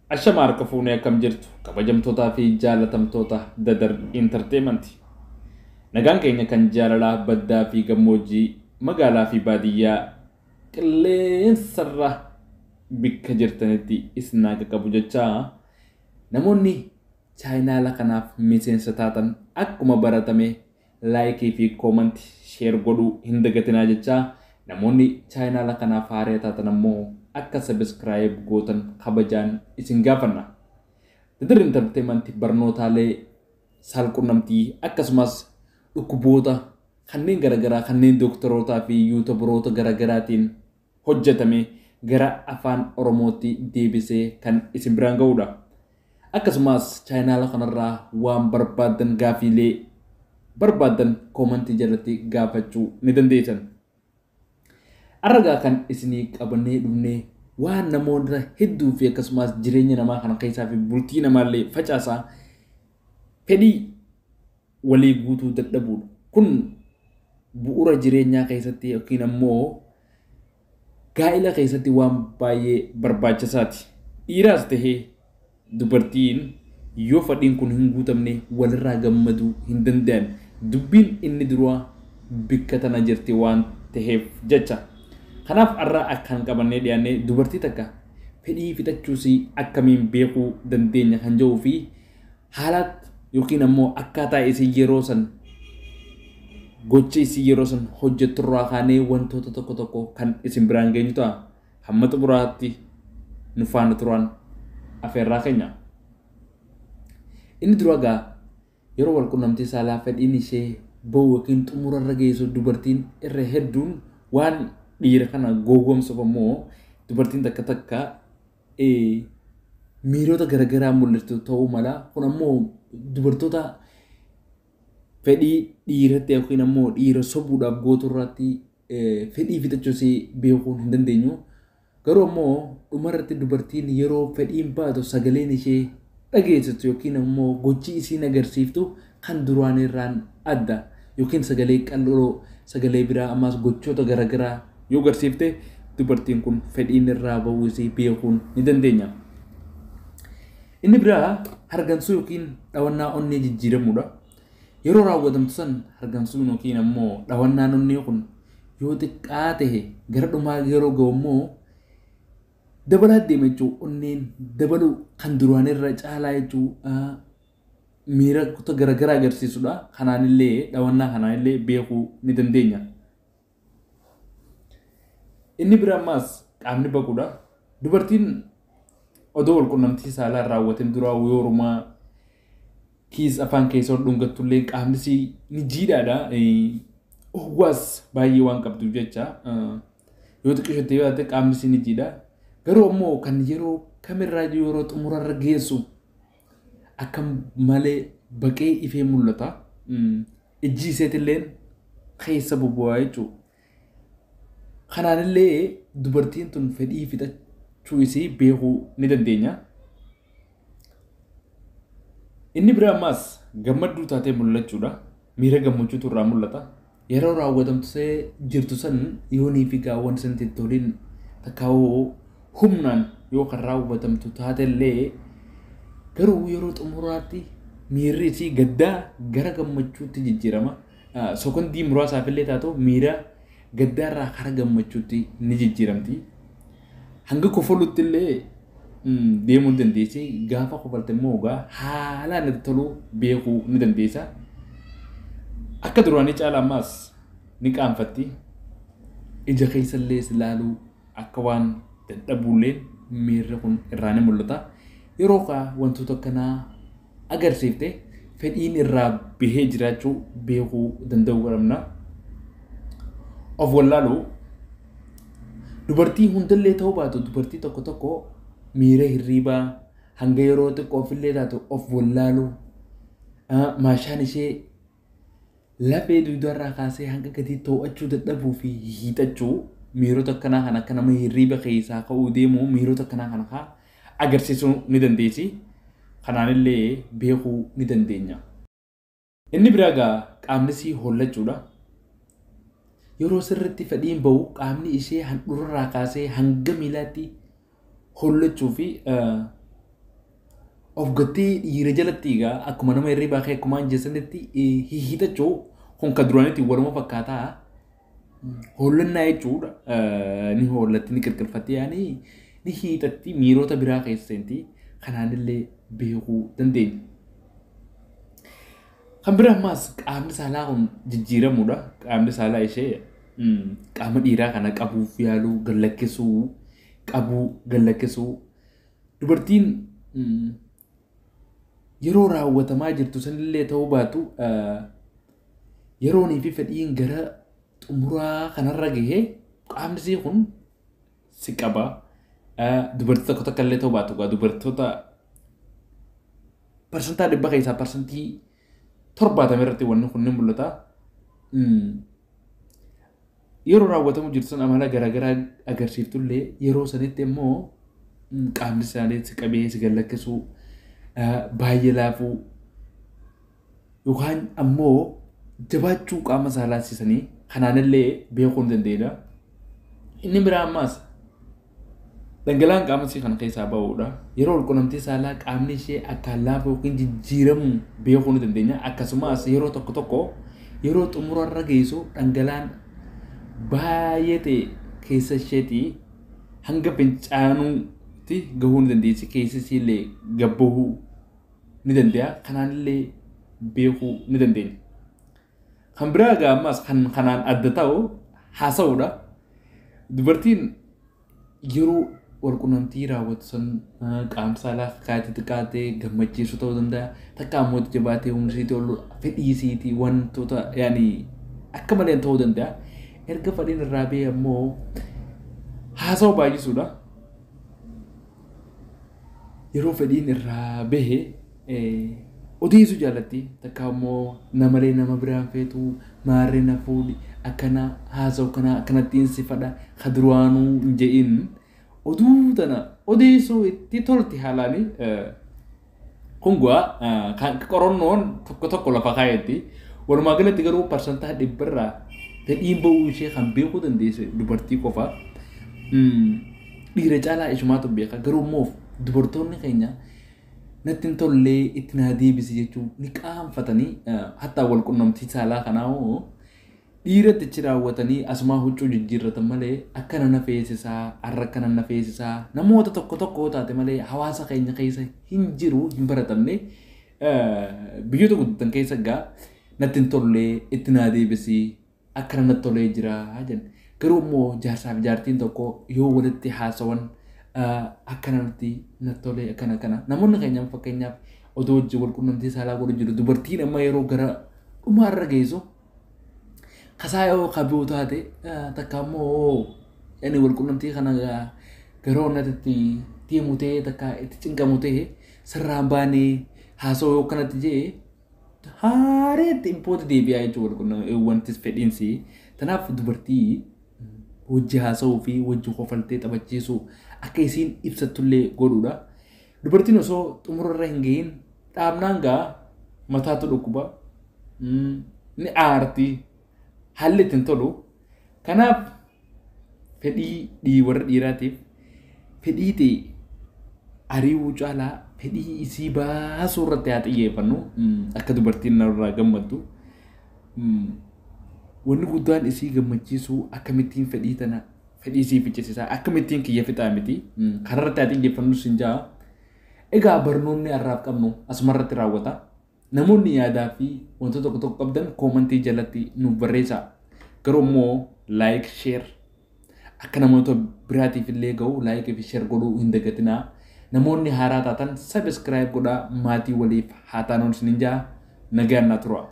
Ashama harka fuunee akkam jirtu kabajamtootaa fi jaalatamtoota Dadar Entertainment. Nagaan keenya kan jaalalaa baddaa fi gammoojjii magaalaa fi baadiyyaa qilleensarra bikka jirtanitti isinaa qaqqabu jechaa namoonni chaayinaala kanaaf miseensa taatan akkuma baratame laayikii fi koomanti sheer godhuu hin dagatinaa jechaa namoonni chaayinaala kanaaf haaree taatan ammoo akka subscribe gootan kabajaan isin gaafanna. Dadar Entertainment barnootaalee saalqunnamtii akkasumas dhukkuboota kanneen garagaraa kanneen dooktorootaa fi yuutubaroota garagaraatiin hojjetame gara afaan Oromootti deebisee kan isin biraan ga'udha. Akkasumas chaayinaala kanarraa waan barbaadan gaafiilee barbaadan koomantii jalatti gaafachuu ni dandeessan. Arragaa kan isinii qabannee dhufnee waan namoota hedduu fi akkasumas jireenya namaa kana keessaa fi bultii namaallee facaasaa fedhii walii guutuu dadhabuudha. Kun bu'uura jireenyaa keessatti yookiin ammoo gaa'ila keessatti waan baay'ee barbaachisaati. Dhiiraas tahee dubartiin yoo fedhiin kun hin guutamne walirraa gammaduu hin danda'an. Dubbiin inni duraa bikka tana jirti waan taheef jecha. Kanaaf arraa akkan qabannee dhiyaannee dubartii takka fedhii fixachuus akkamiin beekuu dandeenya kan jedhuu fi haala yookiin ammoo akkaataa isin yeroo san gocha isin yeroo san hojjetturraa kaanee wantoota tokko tokko kan isin biraan geenyu ta'a. Hamma xumuraatti nu faana turan afeerraa keenya. Inni dura gaa yeroo wal qunnamtii saalaa fedhiin ishee bahu yookiin xumurarra geessu dubartiin irra hedduun waan dhiira kana gowwoomsuuf ammoo dubartiin takka takka miirota garagaraa mul'atu ta'uu mala. Kun ammoo dubartoota fedhii dhiiratti yookiin ammoo dhiira sobuudhaaf gootu irratti fedhii fixachuus beekuu hin dandeenyu. Garuu ammoo dhumarratti dubartiin yeroo fedhiin baatu sagaleen ishee dhageessitu yookiin ammoo gochi isiin agarsiiftu kan duraan irraan adda yookiin sagalee qal'oo sagalee biraa ammas gochoota garagaraa yoo agarsiifte dubartiin kun fedhiin irraa bahuu isii beekuun ni dandeenya. Inni biraa hargansuu yookiin dhawannaa onnee jijjiiramuudha. Yeroo raawwatamtu san hargansuun yookiin ammoo dhawannaan onnee kun yoo xiqqaa tahe gara dhumaa yeroo ga'u ammoo dabalaa deema jechuudha. Onneen dabaluu kan duraan irra caalaa jechuudha. Miira garagaraa agarsiisudha. Kanaanillee dhawannaa kanaanillee beekuu ni dandeenya. Inni biraa ammas qaamni baquudha. Dubartiin odoo wal qunnamtii saalaa raawwateen duraa yoorumaa kiis afaan keessa dhungattullee qaamni isii ni jiidhaadha. Owwaas baay'ee waan qabduuf jecha yoo xiqqishattee yoo taate qaamni isii ni jiidha. Garuu ammoo kan yeroo kamirraa yeroo xumurarra geessu akka malee baqee ifee mul'ata. Ijji iseetillee keessa boba'aa jechuudha. Kanaanillee dubartiin tun fedhii fixachuu isii beekuu ni dandeenya. Inni biraa ammas gammadduu taatee mul'achuudha. Miira gammachuutu irraa mul'ata. Yeroo raawwatamtee jirtu san yoonii fi gaawwan sanatti toliin takkaawoo humnaan yoo kan raawwatamtu taatellee garuu yeroo xumuraatti miirri isii gaddaa gara gammachuutti jijjiirama. Sekondii muraasaaf illee taatu miira gaddaarraa kara gammachuutti ni jijjiiramti. Hanga kofolutti illee deemuu ni dandeessi. Gaafa kofalte immoo haalaan itti toluu beekuu ni dandeessa. Akka duraanii caalaa ammas ni qaanfatti. Ija keessallee ilaaluu akka waan dadhabuullee miirri kun irraa ni mul'ata. Yeroo wantoota akkanaa agarsiifte fedhiin irraa bahee jiraachuu beekuu danda'uu qabna. Of wallaaluu dubartii hundallee ta'uu baatu dubartii tokko tokko miira hirriibaa hanga yeroo xiqqoof illee taatu of wallaaluu maashaan ishee lafee dugdarraa kaasee hanga gadi to'achuu dadhabuu fi hiixachuu miirota akkanaa kan akka nama hirriiba keessaa ka'uu deemu miirota akkanaa kana agarsiisuu ni dandeessi. Kanaanillee beekuu ni dandeenya. Inni biraa qaamni isii hollachuudha. Yeroo sirriitti fedhiin bahu qaamni ishee handhuurraa kaasee hanga miilaatti hollachuu fi of gatii dhiira jalatti egaa akkuma nama hirribaa ka'e akkuma anjeessanitti hiitachuu honka duraanitti waluma fakkaataa hollannaa jechuudha. Ni hollatti ni qirqirfattee yaani ni hiitatti miirota biraa keessatti kanaanillee beekuu dandeenya. Kan biraa ammaas qaamni saalaa kun jijjiiramuudha. Qaamni saalaa ishee qaama dhiiraa kana qabuuf yaaluu gallakkisuu qabuu gallakkisuu dubartiin yeroo raawwatamaa jirtu sanillee ta'uu baatu yeroonii fi fedhiin gara xumuraa kanarra gahee qaamni isii kun si qaba. Dubartii tokko tokko illee ta'uu baatu dubartoota parsantaa 100 keessaa parsantii 70 irratti wanni kun ni mul'ata. Yeroo raawwatamu jirtu sun amala garaagaraa agarsiiftullee yeroo sanitti immoo qaamni isaanii si qabee si gallakkisuu baay'ee laafuu yookaan ammoo jabaachuu qaama saalaasisanii kanaanillee beekuun dandeenya. Inni biraa ammaas dhangala'aan qaama isii kana keessaa ba'uudha. Yeroo walqunnamtii saalaa qaamni ishee akka laafu yookiin jijjiiramu beekuu ni dandeenya. Akkasumas yeroo tokko tokko yeroo xumurarra geessu dhangala'aan baay'ee ta'e keessa isheetii hanga fincaanuutti gahuu ni dandeessi. Keessa isiillee gabbahuu ni danda'a. Kanaanillee beekuu ni dandeenya. Kan biraa egaa ammas kanaan adda ta'u haasa'uudha. Dubartiin yeroo walqunnamtii raawwatu san qaama saalaa kaayatti xiqqaatee gammachiisu ta'uu danda'a. Takka ammoo jabaatee humna isiitii ol fedhii isiitii wantoota yaani akka malee ta'uu danda'a. Erga fedhiin irraa ba'e ammoo haasa'u baay'isuudha. Yeroo fedhiin irraa bahe odeessuu jaallatti. Takka ammoo namalee nama biraan feetu maarree na fuudhi akkana haasa'u kana akkanattiin si fadha kaduraanuu hin je'in oduu tana odeessuu itti tolti haalaani kun kan qorannoon tokko tokko lafa kaayetti walumaa galatti garuu parsantaa 100 irraa fedhiin ba'uu ishee kan beekuu dandeesse dubartii qofa. Dhiira caalaa ishumaatu beeka. Garuu immoo dubartoonni keenya natti hin tollee itti naa deebisi jechuun ni qaanfatanii hattaa walqunnamtii saalaa kanaa dhiiratti ichi raawwatanii asumaa huccuu jijjiirratan malee akkana na feesisaa har'a akkana na feesisaa namoota tokko tokko taate malee hawaasa keenya keessa hin jiru hin baratamne biyyoota guddatan keessa egaa natti hin tollee itti naa deebisi akkana natti tolee jira jedhan. Garuu immoo jaarsaaf jaartiin tokko yoo walitti haasawan akkanatti natti tolee akkana namoonni keenyaaf fakkeenyaaf odoo wajjin walqunnamtii saalaa godhu jiru dubartiin amma yeroo gara dhumaarra geessu kasaa yoo qabuu taate takka ammoo yani walqunnamtii kana garoo natti deemu ta'ee takka itti cinqamu ta'ee sirraan baanee haasoo yoo kanatti jedhee haareetti impooti deebi'aa jechuudha wanti fedhiinsi. Kanaaf dubartii hojii haasa'uu fi hojii kofaltee taphachiisuu akka isiin ibsattullee godhuudha. Dubartiin osoo xumurarra hin gahin dhaabnaan gaa mataatu dhukkuba ni aarti haalli ittiin tolu. Kanaaf fedhii warra dhiiraatiif fedhii ta'e ari'uu caalaa fedhii isii baasuu irratti haa xiyyeeffannu akka dubartiin narraa gammaddu. Wanni guddaan isii gammachiisuu akkamittiin fedhii isii fichisiisaa akkamittiin kiyya fixaa miti kararratti haa xiyyeeffannu sin jaa. Egaa barnoonni har'aaf qabnu asumarratti raawwata. Namoonni yaadaa fi wantoota tokko tokko qabdan koomantii jalatti nuuf barreessaa. Garuu immoo laayik sheer akka namoota biraatiif illee ga'u laayikii fi sheer godhuu hin dagatinaa. Namoonni haaraa taatan sabiskiraayib godhaa maatii waliif haa taanuun sin jaa nagaan naa tura.